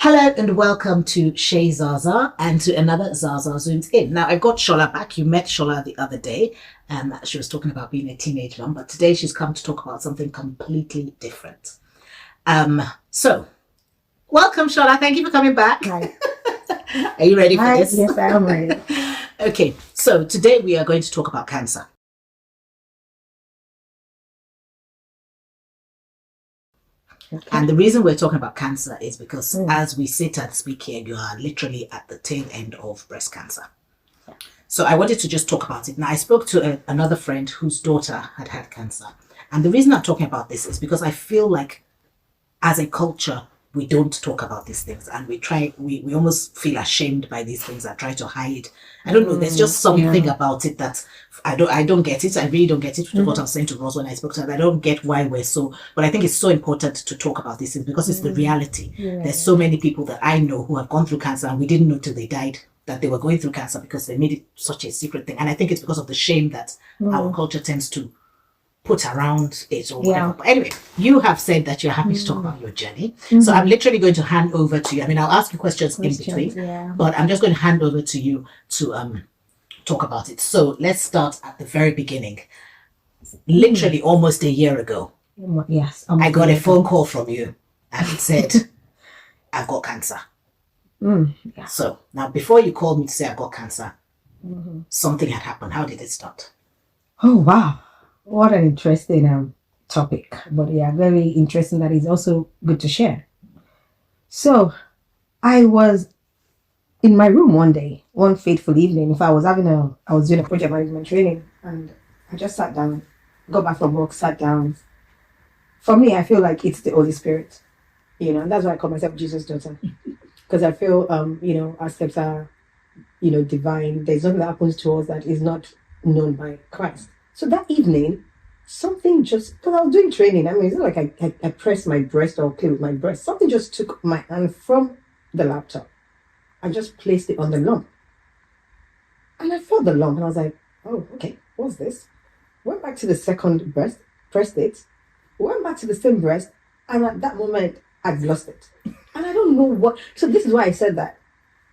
Hello and welcome to Chez, Zasaa and to another Zasaa Zooms In. Now, I've got Shola back. You met Shola the other day and she was talking about being a teenage mom, but today she's come to talk about something completely different. So, welcome Shola. Thank you for coming back. Hi. Are you ready for this? Yes, I am ready. Okay, so today we are going to talk about cancer. Okay. And the reason we're talking about cancer is because as we sit and speak here, you are literally at the tail end of breast cancer. So I wanted to just talk about it. Now, I spoke to another friend whose daughter had cancer. And the reason I'm talking about this is because I feel like as a culture, we don't talk about these things and we almost feel ashamed by these things and try to hide. I don't know. There's just something about it that I don't get it. I really don't get it. What I was saying to Rose when I spoke to her, I don't get why we're so, but I think it's so important to talk about these things because it's the reality. Yeah. There's so many people that I know who have gone through cancer and we didn't know till they died that they were going through cancer because they made it such a secret thing. And I think it's because of the shame that our culture tends to put around it or whatever. But anyway, you have said that you're happy to talk about your journey. So I'm literally going to hand over to you. I mean, I'll ask you questions in between, but I'm just going to hand over to you to talk about it. So let's start at the very beginning. Literally almost a year ago, Yes. I got a phone call from you and it said, I've got cancer. Yeah. So now before you called me to say I've got cancer, something had happened. How did it start? Oh, wow. What an interesting topic. But yeah, very interesting that is also good to share. So I was in my room one day, one fateful evening. If I was doing a project management training and I just sat down, got back from work, sat down. For me, I feel like it's the Holy Spirit, and that's why I call myself Jesus' daughter. Because I feel, our steps are, divine. There's nothing that happens to us that is not known by Christ. So that evening, something just, because I was doing training, I mean, it's not like I pressed my breast or play with my breast. Something just took my hand from the laptop. I just placed it on the lump. And I felt the lump and I was like, oh, okay, what's this? Went back to the second breast, pressed it, went back to the same breast, and at that moment, I'd lost it. And I don't know what. So this is why I said that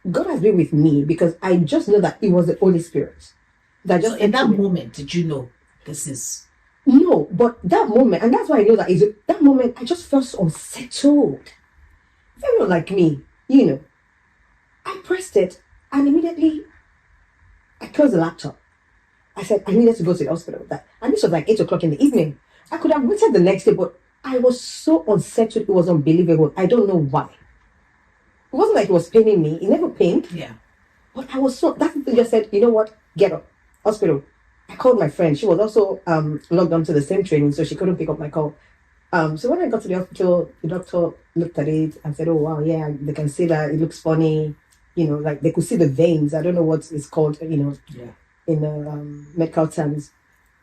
God has been with me because I just know that it was the Holy Spirit. That just So in that moment, did you know this is... No, but that moment, and that's why I know that that moment, I just felt so unsettled. If anyone like me, I pressed it and immediately I closed the laptop. I said I needed to go to the hospital. And this was like 8 o'clock in the evening. I could have waited the next day, but I was so unsettled. It was unbelievable. I don't know why. It wasn't like it was paining me. It never pained. Yeah. But I was so, that thing just said, you know what? Get up. Hospital. I called my friend. She was also logged onto the same training, so she couldn't pick up my call. So when I got to the hospital, the doctor looked at it and said, oh, wow, yeah, they can see that it looks funny. Like they could see the veins. I don't know what it's called, in medical terms.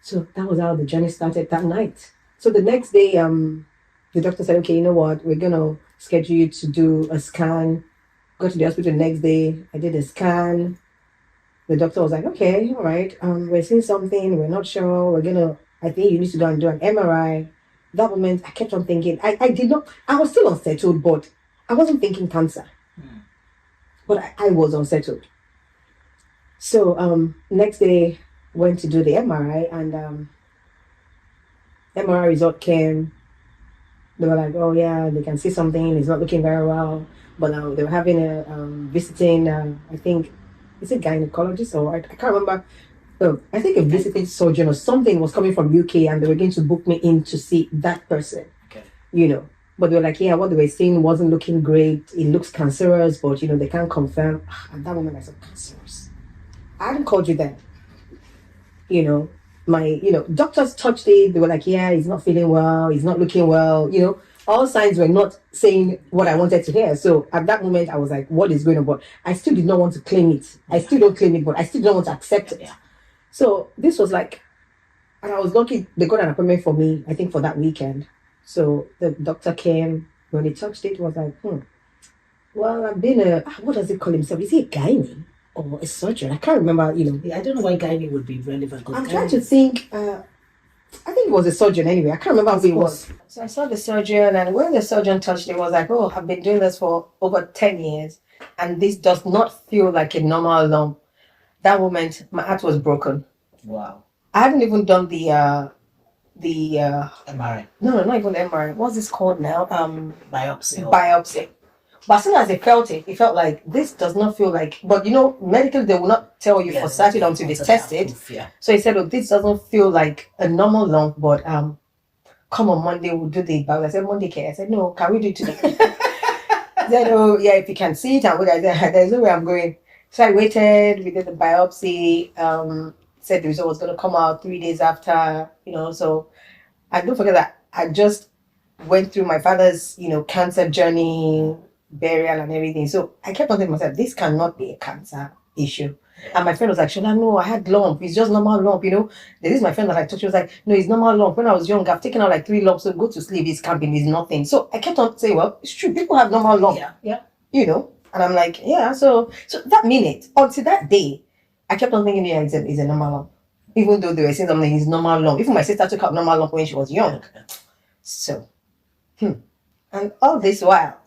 So that was how the journey started that night. So the next day, the doctor said, okay, you know what? We're going to schedule you to do a scan. Go to the hospital the next day. I did a scan. The doctor was like, okay, all right. We're seeing something. We're not sure. I think you need to go and do an MRI. That moment, I kept on thinking. I was still unsettled, but I wasn't thinking cancer. But I was unsettled. So next day, went to do the MRI and MRI result came. They were like, oh yeah, they can see something. It's not looking very well. But now they were having a visiting, I think, is it gynecologist or I can't remember. I think a visiting surgeon or something was coming from UK and they were going to book me in to see that person. Okay. But they were like, yeah, what they were seeing wasn't looking great. It looks cancerous, but they can't confirm. At that moment I said, cancerous. I hadn't called you then. My doctors touched it. They were like, yeah, he's not feeling well, he's not looking well. All signs were not saying what I wanted to hear. So at that moment I was like, what is going on? But I still did not want to claim it. I still don't claim it, but I still don't want to accept it. Yeah. So this was like, and I was lucky they got an appointment for me, I think for that weekend. So the doctor came. When he touched it, was like, well, I've been what does he call himself? Is he a gynae or a surgeon? I can't remember, I don't know why gynae would be relevant. I'm trying to think, I think it was a surgeon anyway. I can't remember who it was. So I saw the surgeon, and when the surgeon touched it, it was like, oh, I've been doing this for over 10 years, and this does not feel like a normal lump. That moment, my heart was broken. Wow. I hadn't even done the MRI. No, not even MRI. What's this called now? Biopsy. Biopsy. But as soon as they felt it felt like this does not feel like. But medically they will not tell you for certain until they test it. Yeah. So he said, "Oh, this doesn't feel like a normal lump, but come on Monday we'll do the biopsy." I said, "Monday, care?" I said, "No, can we do it today?" He said, "Oh, yeah, if you can see it," and I said, "There's no way I'm going." So I waited. We did the biopsy. Said the result was going to come out 3 days after. So I don't forget that I just went through my father's, cancer journey, burial and everything. So I kept on telling myself, this cannot be a cancer issue. And my friend was like, Shola, no, I had lump. It's just normal lump, This is my friend that I told you was like, no, it's normal lump. When I was young, I've taken out like 3 lumps, so go to sleep, it's camping, it's nothing. So I kept on saying, well, it's true, people have normal lump. Yeah. And I'm like, yeah, so that minute, until that day, I kept on thinking, yeah, it's a normal lump. Even though they were saying something is normal lump. Even my sister took out normal lump when she was young. So, and all this while,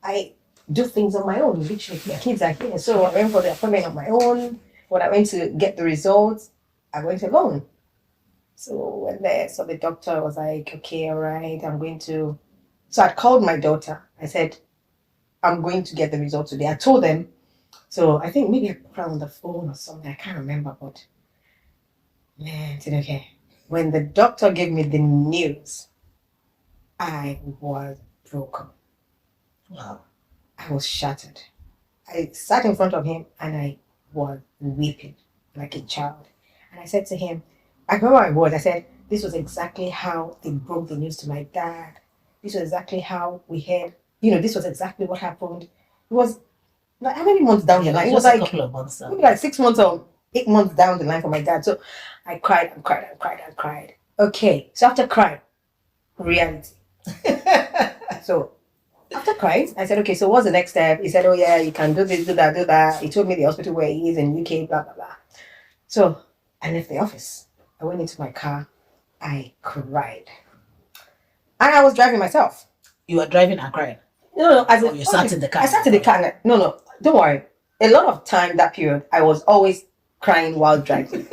I do things on my own, literally. My kids are here. So I went for the appointment on my own. When I went to get the results, I went alone. So when they saw the doctor, I was like, okay, all right, I'm going to. So I called my daughter. I said, I'm going to get the results today. I told them. So I think maybe I put her on the phone or something. I can't remember, but man, it's okay. When the doctor gave me the news, I was broken. Wow. I was shattered. I sat in front of him and I was weeping like a child. And I said to him, I remember my words. I said, this was exactly how they broke the news to my dad. This was exactly how we heard, this was exactly what happened. It was like, how many months down the line? It was like a couple of months down. Maybe like 6 months or 8 months down the line for my dad. So I cried and cried and cried and cried. Okay, so after crying, reality. So after crying, I said, okay, so what's the next step? He said, oh yeah, you can do this, do that, do that. He told me the hospital where he is in UK, blah, blah, blah. So I left the office. I went into my car. I cried. And I was driving myself. You were driving and crying? No, you sat in the car? I sat in the car. No, don't worry. A lot of time that period, I was always crying while driving.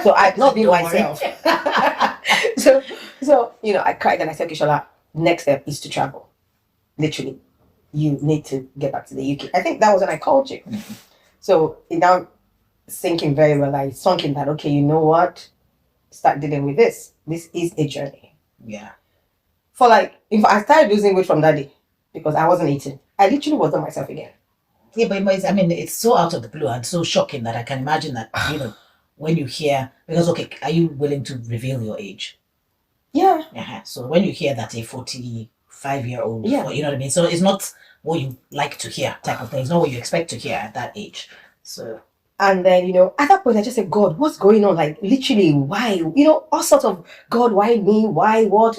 So I'd not been myself. So, I cried and I said, okay, Shola, next step is to travel. Literally, you need to get back to the UK. I think that was when I called you. Mm-hmm. So it now sinking very well. I sunk in that, okay, you know what? Start dealing with this. This is a journey. Yeah. For I started losing weight from that day because I wasn't eating. I literally wasn't myself again. Yeah, but it's so out of the blue and so shocking that I can imagine that, when you hear, because, okay, are you willing to reveal your age? Yeah. Uh-huh. So when you hear that a 45-year-old, yeah. You know what I mean? So it's not what you like to hear type of thing. It's not what you expect to hear at that age. So. And then, at that point, I just said, God, what's going on? Like, literally, why? All sorts of, God, why me? Why, what?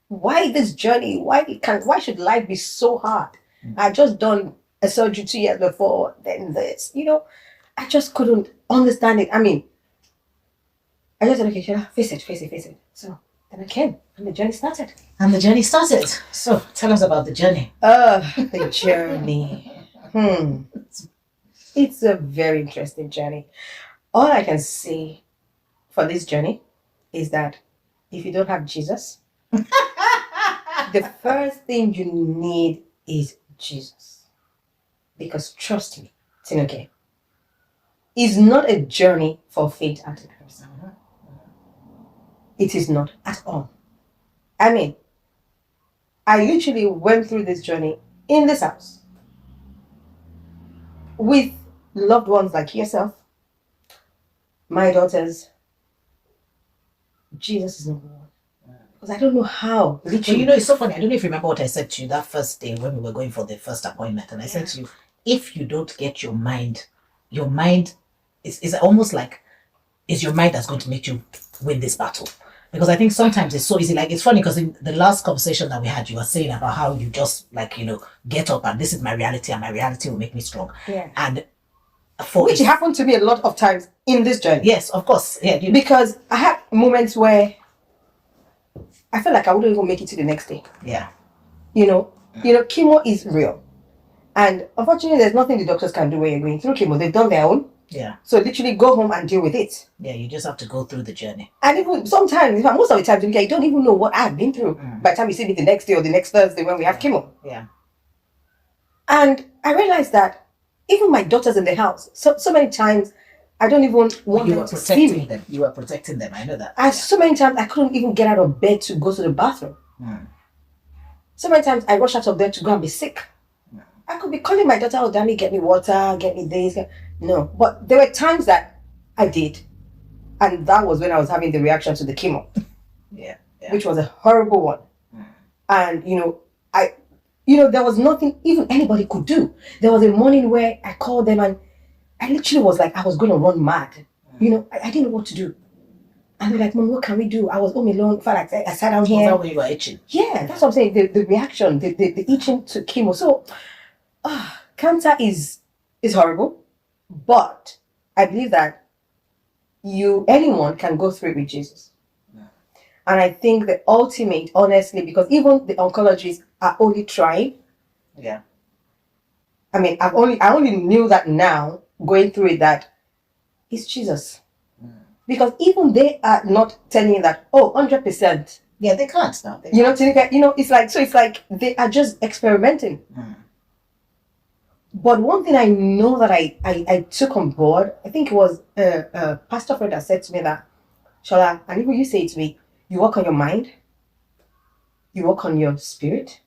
Why this journey? Why should life be so hard? Mm-hmm. I just done a surgery 2 years before, then this, I just couldn't understand it. I mean, I just said, okay, Shola, face it. So then I came, and the journey started. So tell us about the journey. The journey. It's a very interesting journey. All I can say for this journey is that if you don't have Jesus, the first thing you need is Jesus. Because trust me, Tinuke, it's not a journey for faint-hearted person. It is not at all. I mean, I literally went through this journey in this house with loved ones like yourself, my daughters. Jesus is number one. Because I don't know how. Literally. Well, it's so funny. I don't know if you remember what I said to you that first day when we were going for the first appointment. And I said to you, if you don't get your mind is almost like it's your mind that's going to make you win this battle. Because I think sometimes it's so easy. Like, it's funny because in the last conversation that we had, you were saying about how you just get up and this is my reality and my reality will make me strong. Yeah. And which happened to me a lot of times in this journey. Yes, of course. Yeah. Because I had moments where I felt like I wouldn't even make it to the next day. Yeah. Chemo is real. And unfortunately, there's nothing the doctors can do when you're going through chemo. They've done their own. Yeah. So literally go home and deal with it. Yeah, you just have to go through the journey. And even sometimes, most of the time, you don't even know what I've been through by the time you see me the next day or the next Thursday when we have chemo. Yeah. And I realized that even my daughters in the house, so many times, I don't even want them to see me. You were protecting them. I know that. So many times, I couldn't even get out of bed to go to the bathroom. So many times, I rush out of bed to go and be sick. I could be calling my daughter, oh, Dammy, get me water, get me this. No. But there were times that I did. And that was when I was having the reaction to the chemo. Yeah. Which was a horrible one. And, there was nothing even anybody could do. There was a morning where I called them and I literally was like, I was going to run mad. I didn't know what to do. And they're like, Mom, what can we do? I was home alone. Felt like I sat down here. Was that when you were itching? Yeah, that's what I'm saying. The reaction, the itching to chemo. So, cancer is horrible, but I believe that anyone can go through it with Jesus. And I think the ultimate, honestly, because even the oncologists are only trying. Yeah. I mean, I only knew that now, going through it, that it's Jesus. Because even they are not telling you that, 100%. Yeah, they can't now. It's like they are just experimenting. But one thing I know that I took on board, I think it was a pastor friend that said to me that, Shola, and even you say it to me, you work on your mind, you work on your spirit,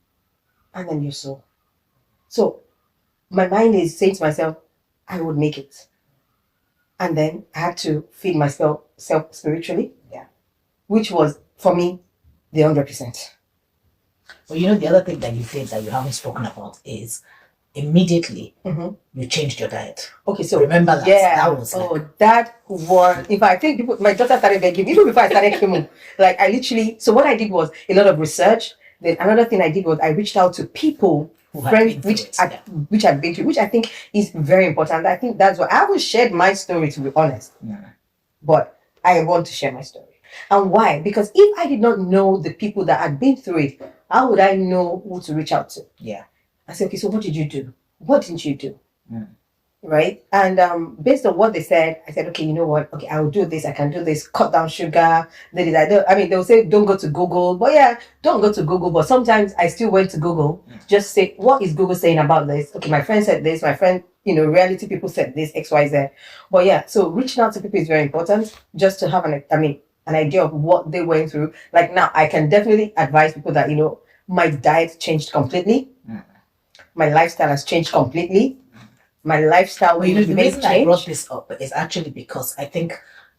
and then your soul. So my mind is saying to myself, I would make it. And then I had to feed myself spiritually. Yeah. Which was, for me, the 100%. Well, the other thing that you did that you haven't spoken about is immediately you changed your diet. Okay, so remember that? Yeah. That was that was. In fact, I think my daughter started begging even before I started chemo. Like I literally. So what I did was a lot of research. Then another thing I did was I reached out to people, friends, which I've been through, which I think is very important. I think that's what I haven't shared my story, to be honest. But I want to share my story. And why? Because if I did not know the people that had been through it, how would I know who to reach out to? Yeah. I said, okay, so what did you do? What didn't you do? Right? And based on what they said, I said, okay, you know what? Okay, I'll do this. I can do this. Cut down sugar. They'll say, don't go to Google. But yeah, don't go to Google. But sometimes I still went to Google. Just say, what is Google saying about this? Okay, my friend said this. My friend, reality people said this, X, Y, Z. But yeah, so reaching out to people is very important just to have an idea of what they went through. Like now, I can definitely advise people that, my diet changed completely. My lifestyle has changed completely. My lifestyle the reason I brought this up is actually because I think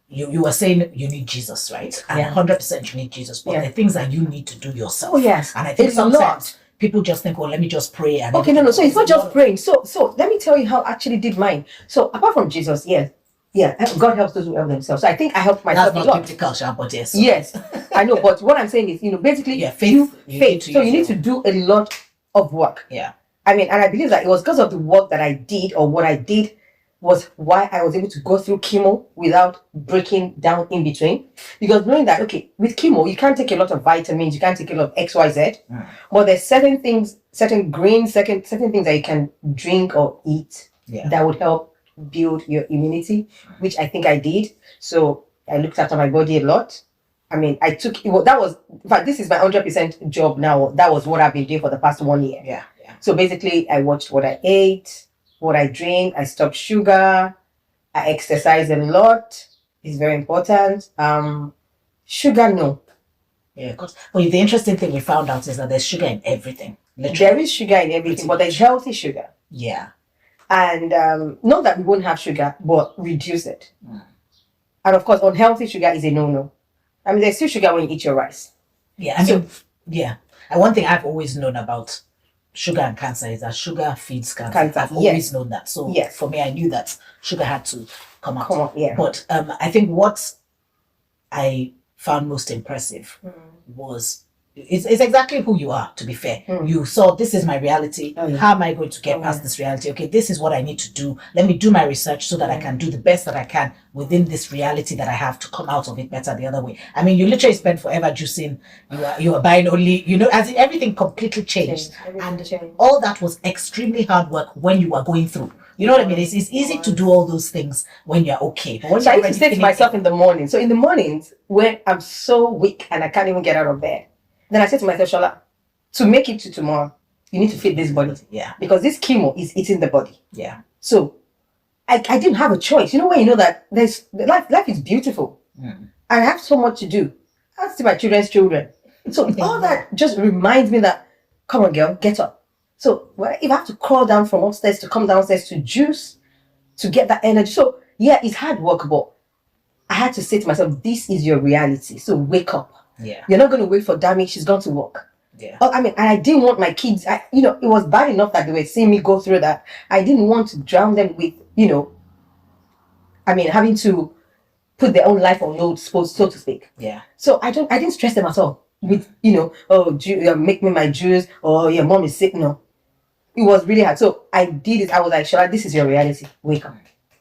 you were saying you need Jesus, right? And 100% you need Jesus. But the things that you need to do yourself. Oh, yes. And I think sometimes people just think, let me just pray. And okay, no. So it's not just praying. So let me tell you how I actually did mine. So apart from Jesus, God helps those who help themselves. So I think I helped myself a lot. That's not biblical, but yes. Yes, I know. But what I'm saying is, basically, faith. So you need to do a lot of work. Yeah. I mean, and I believe that it was because of the work that I did, or what I did was why I was able to go through chemo without breaking down in between. Because knowing that, okay, with chemo, you can't take a lot of vitamins, you can't take a lot of X, Y, Z. But there's certain things, certain greens, certain things that you can drink or eat that would help build your immunity, which I think I did. So I looked after my body a lot. I mean, in fact, this is my 100% job now. That was what I've been doing for the past 1 year. Yeah. So basically, I watched what I ate, what I drink. I stopped sugar. I exercise a lot. It's very important. Sugar, no. Yeah, because the interesting thing we found out is that there's sugar in everything. Literally. There is sugar in everything, but there's healthy sugar. Yeah. And not that we won't have sugar, but reduce it. And of course, unhealthy sugar is a no-no. I mean, there's still sugar when you eat your rice. Yeah, And one thing I've always known about sugar and cancer is that sugar feeds cancer. I've always known that. So for me, I knew that sugar had to come out. But I think what I found most impressive was it's exactly who you are, to be fair. You saw, this is my reality. Oh, yeah. How am I going to get past this reality? Okay, this is what I need to do. Let me do my research so that I can do the best that I can within this reality that I have to come out of it better the other way. I mean, you literally spent forever juicing. You are buying only, as in everything completely changed. All that was extremely hard work when you were going through. You know what I mean? It's easy to do all those things when you're okay. But when So I you're used to say to myself in the morning. So in the mornings, when I'm so weak and I can't even get out of bed, then I say to myself, Shola, to make it to tomorrow, you need to feed this body. Yeah. Because this chemo is eating the body. Yeah. So I didn't have a choice. You know, when you know that life is beautiful. I have so much to do. I have to see my children's children. So all that just reminds me that, come on, girl, get up. So if I have to crawl down from upstairs to come downstairs to juice, to get that energy. So yeah, it's hard work, but I had to say to myself, this is your reality. So wake up. Yeah. You're not going to wait for Dami. She's gone to work. Yeah. I mean, and I didn't want my kids, it was bad enough that they were seeing me go through that. I didn't want to drown them with, having to put their own life on hold, so to speak. Yeah. So I didn't stress them at all with, make me my juice, or your mom is sick. No, it was really hard. So I did it. I was like, Shola, this is your reality. Wake up.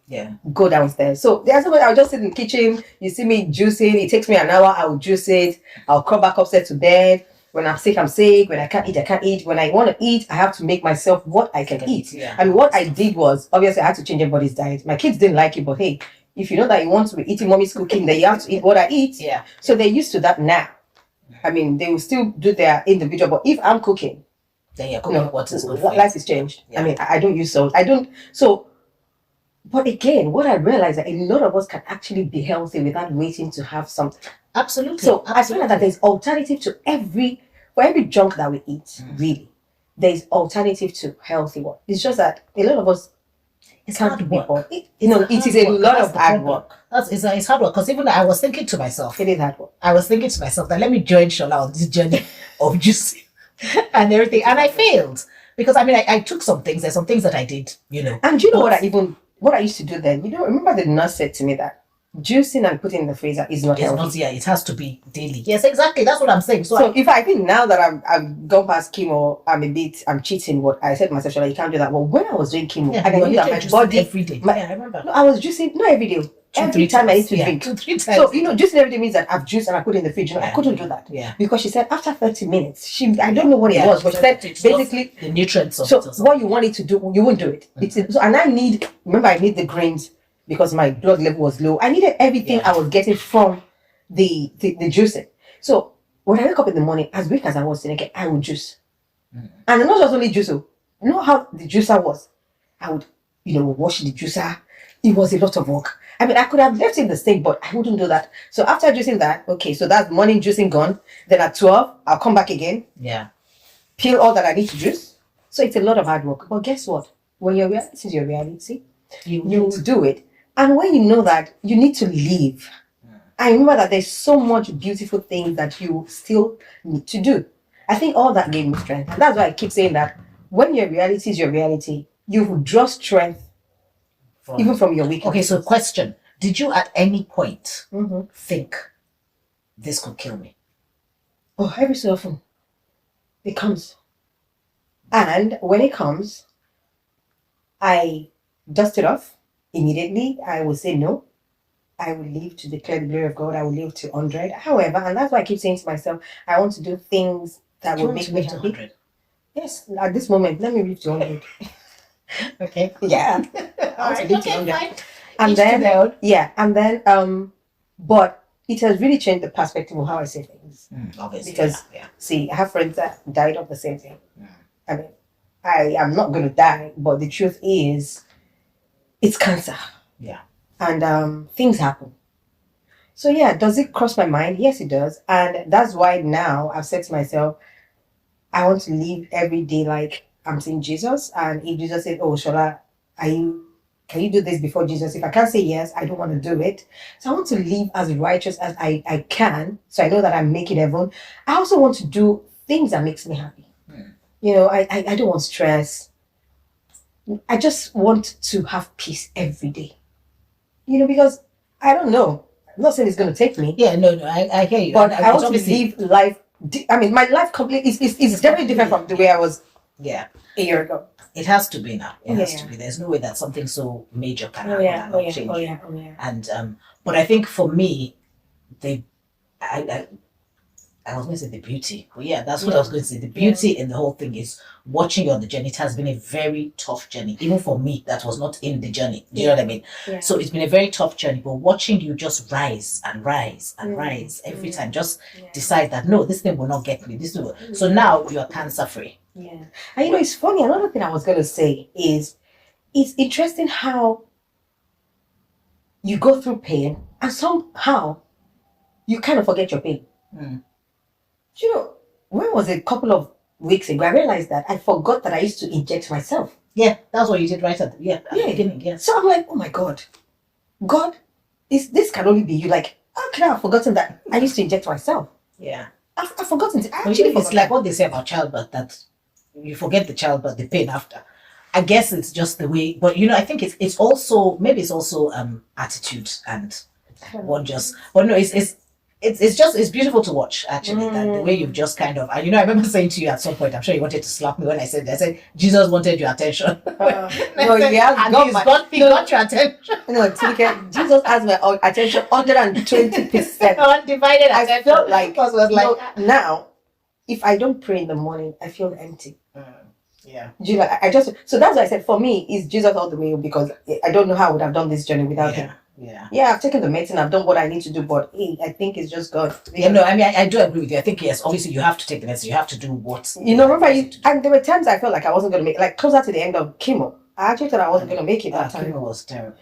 Yeah. Go downstairs. So there's somebody, I'll just sit in the kitchen. You see me juicing. It takes me an hour. I will juice it. I'll crawl back upstairs to bed. When I'm sick, I'm sick. When I can't eat, I can't eat. When I want to eat, I have to make myself what I can eat. Yeah. I mean, what I did was, obviously, I had to change everybody's diet. My kids didn't like it, but hey, if you know that you want to be eating mommy's cooking, then you have to eat what I eat. Yeah. So they're used to that now. I mean, they will still do their individual, but if I'm cooking, then you're cooking what is good for life is changed. Yeah. I mean, I don't use salt. But again, what I realized that a lot of us can actually be healthy without waiting to have something. Absolutely. So I find out that there's alternative to for every junk that we eat, really. There's alternative to healthy one. It's just that a lot of us can't hard be work. bothered. It is a lot of hard work. It's hard work, because even I was thinking to myself. It is hard work. I was thinking to myself that let me join Shola on this journey of juicing and everything. And I failed. Because I took some things. There's some things that I did, And you know what I used to do then? Remember the nurse said to me that juicing and putting in the freezer is not healthy. It has to be daily. Yes, exactly. That's what I'm saying. So if I think now that I've gone past chemo, I'm cheating. What I said to myself, you can't do that. Well, when I was doing chemo, and I knew that my body every day. I remember. No, I was juicing not every day. Every time I need to drink. 2-3 times. So juicing every day means that I've juiced and I put it in the fridge. I couldn't do that. Yeah. Because she said after 30 minutes, I don't know what it was, but she said basically the nutrients of so it. So what you want it to do, you won't do it. And I need the grains because my blood level was low. I needed everything I was getting from the juicing. So when I wake up in the morning, as weak as I was today, I would juice. And not just only juice. You know how the juicer was? I would, wash the juicer. It was a lot of work. I mean, I could have left it in the sink, but I wouldn't do that. So after juicing that, okay, so that's morning juicing gone. Then at 12, I'll come back again. Yeah. Peel all that I need to juice. So it's a lot of hard work. But guess what? When this is your reality, you do it. And when you know that, you need to leave. I remember that there's so much beautiful things that you still need to do. I think all that gave me strength. And that's why I keep saying that when your reality is your reality, you will draw strength even from your weakness. Okay, so question. Did you at any point think this could kill me? Oh, every so often. It comes. And when it comes, I dust it off immediately. I will say no. I will live to declare the glory of God. I will live to 100. However, and that's why I keep saying to myself, I want to do things that will make me happy. Yes, at this moment, let me live to 100. Okay. Yeah. Fine. And then, but it has really changed the perspective of how I say things. Obviously. Because, see, I have friends that died of the same thing. I mean, I am not going to die, but the truth is, it's cancer. Yeah. And things happen. So, does it cross my mind? Yes, it does. And that's why now I've said to myself, I want to live every day like I'm seeing Jesus. And if Jesus said, oh, Shola, can you do this before Jesus? If I can't say yes, I don't want to do it. So I want to live as righteous as I can. So I know that I'm making heaven. I also want to do things that makes me happy. I don't want stress. I just want to have peace every day. Because I don't know. I'm not saying it's going to take me. Yeah, no, I hear you. But I want to live life I mean, my life completely is very different from the way I was Yeah. a year ago. It has to be now. It has Yeah. to be. There's no way that something so major can Oh happen yeah, and oh not yeah, change oh you. yeah, oh yeah. And but I think for me, the I was going to say the beauty. But yeah, that's what I was going to say. The beauty in the whole thing is watching you on the journey. It has been a very tough journey, even for me that was not in the journey. Do you know what I mean? Yeah. So it's been a very tough journey, but watching you just rise and rise and rise every time, just decide that no, this thing will not get me. This will. So now you're cancer free. Yeah. And you know, it's funny. Another thing I was going to say is it's interesting how you go through pain and somehow you kind of forget your pain. Mm. You know, when was it? A couple of weeks ago, I realized that I forgot that I used to inject myself. Yeah, that's what you did right at the beginning. Yeah. So I'm like, oh my God, this can only be you. Like, how can I have forgotten that I used to inject myself? Yeah. I've forgotten it. I But actually it's forgot. like what they say about childbirth, that you forget the childbirth, the pain after. I guess it's just the way, but you know, I think it's also maybe it's also attitude and one just. But no, it's just it's beautiful to watch actually. That the way you've just kind of, and you know, I remember saying to you at some point, I'm sure you wanted to slap me when I said Jesus wanted your attention. No, he has And got he got your attention. No, Jesus has my attention 120%. Undivided I attention. felt like, Because was like now, if I don't pray in the morning, I feel empty. yeah. Do you know, I just, so that's why I said for me, it's Jesus all the way, because I don't know how I would have done this journey without him. Yeah. Yeah, I've taken the medicine, I've done what I need to do, but I think it's just God. Yeah, no, I mean, I do agree with you. I think, yes, obviously you have to take the medicine. You have to do what... You know, remember, and there were times I felt like I wasn't going to make, like closer to the end of chemo, I actually thought I wasn't going to make it that time. Chemo was terrible.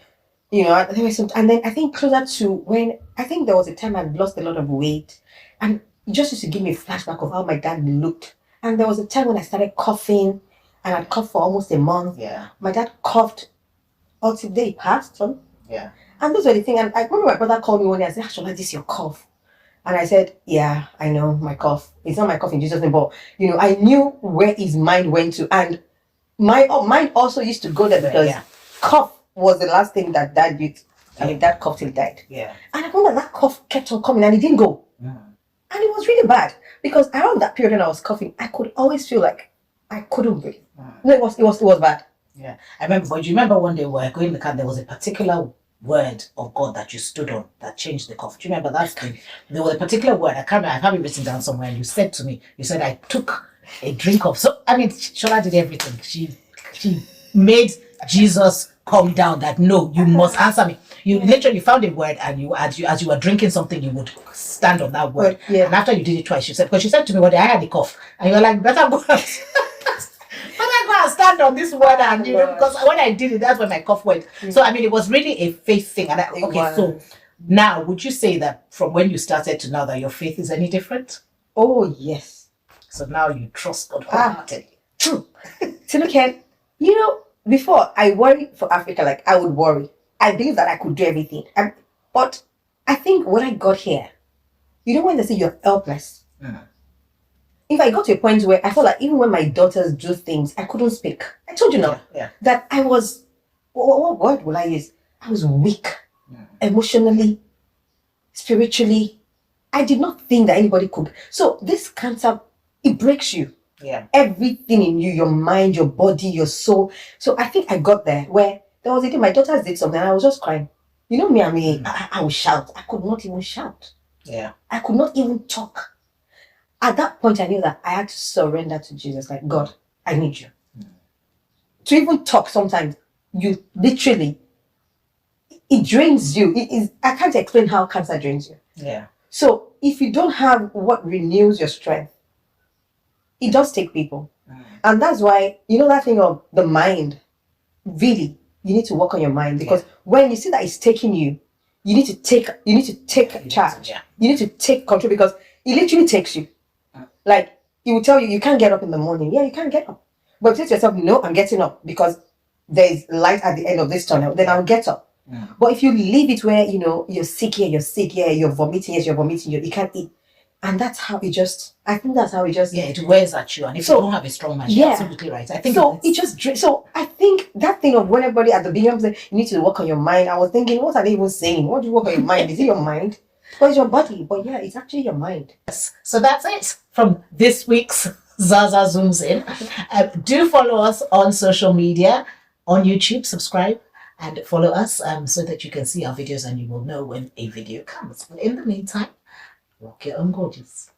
You know, there was some, and then I think closer to when, I think there was a time I'd lost a lot of weight, and it just used to give me a flashback of how my dad looked. And there was a time when I started coughing, and I'd coughed for almost a month. Yeah. My dad coughed until the day he passed. Yeah. And those were the thing. And I remember my brother called me one day and said, Shola, this is your cough. And I said, yeah, I know my cough. It's not my cough in Jesus' name, but you know, I knew where his mind went to. And my mind also used to go there because cough was the last thing that Dad did. I mean, Dad coughed till he died. Yeah. And I remember that cough kept on coming and it didn't go. And it was really bad because around that period when I was coughing, I could always feel like I couldn't breathe. No, it was bad. Yeah. I remember, but do you remember one day we were going in the car, there was a particular word of God that you stood on that changed the cough. Do you remember that thing? There was a particular word, I can't remember, I have it written down somewhere, and you said to me, you said, I took a drink of, so, I mean, Shola did everything. She made Jesus come down that, no, you must answer me. You literally found a word, and you, as you were drinking something, you would stand on that word. Yeah. And after you did it twice, she said, because she said to me one day, I had a cough, and you were like, better go and stand on this word, and you know, because when I did it, that's when my cough went. So I mean, it was really a faith thing. And so now, would you say that from when you started to now that your faith is any different? Oh yes. So now you trust God wholeheartedly. True. So look at, you know, before I worried for Africa, like I would worry. I believe that I could do everything, but I think when I got here, you know, when they say you're helpless. If I got to a point where I felt like even when my daughters do things, I couldn't speak. I told you now that I was, what word will I use? I was weak, emotionally, spiritually. I did not think that anybody could. So this cancer, it breaks you. Yeah. Everything in you, your mind, your body, your soul. So I think I got there where there was a day my daughters did something and I was just crying. You know me, I would shout. I could not even shout. Yeah. I could not even talk. At that point, I knew that I had to surrender to Jesus. Like, God, I need you. To even talk sometimes, you literally, it drains you. I can't explain how cancer drains you. Yeah. So if you don't have what renews your strength, it does take people. And that's why, you know, that thing of the mind, really, you need to work on your mind. Because when you see that it's taking you, you need to take charge. Yeah. You need to take control because it literally takes you. Like, it will tell you, you can't get up in the morning. Yeah, you can't get up. But say to yourself, no, I'm getting up because there's light at the end of this tunnel. Then I'll get up. But if you leave it where, you know, you're sick here, you're vomiting, yes, you're vomiting, you can't eat. And that's how it just, I think that's how it just... Yeah, it wears at you. And if you don't have a strong mind, you're absolutely right. I think so. So I think that thing of when everybody at the beginning said, you need to work on your mind. I was thinking, what are they even saying? What do you work on your mind? Is it your mind? Well, it's your body, but yeah, it's actually your mind. So that's it from this week's Zaza Zooms In. Do follow us on social media, on YouTube, subscribe and follow us so that you can see our videos and you will know when a video comes. But in the meantime, rock your own gorgeous.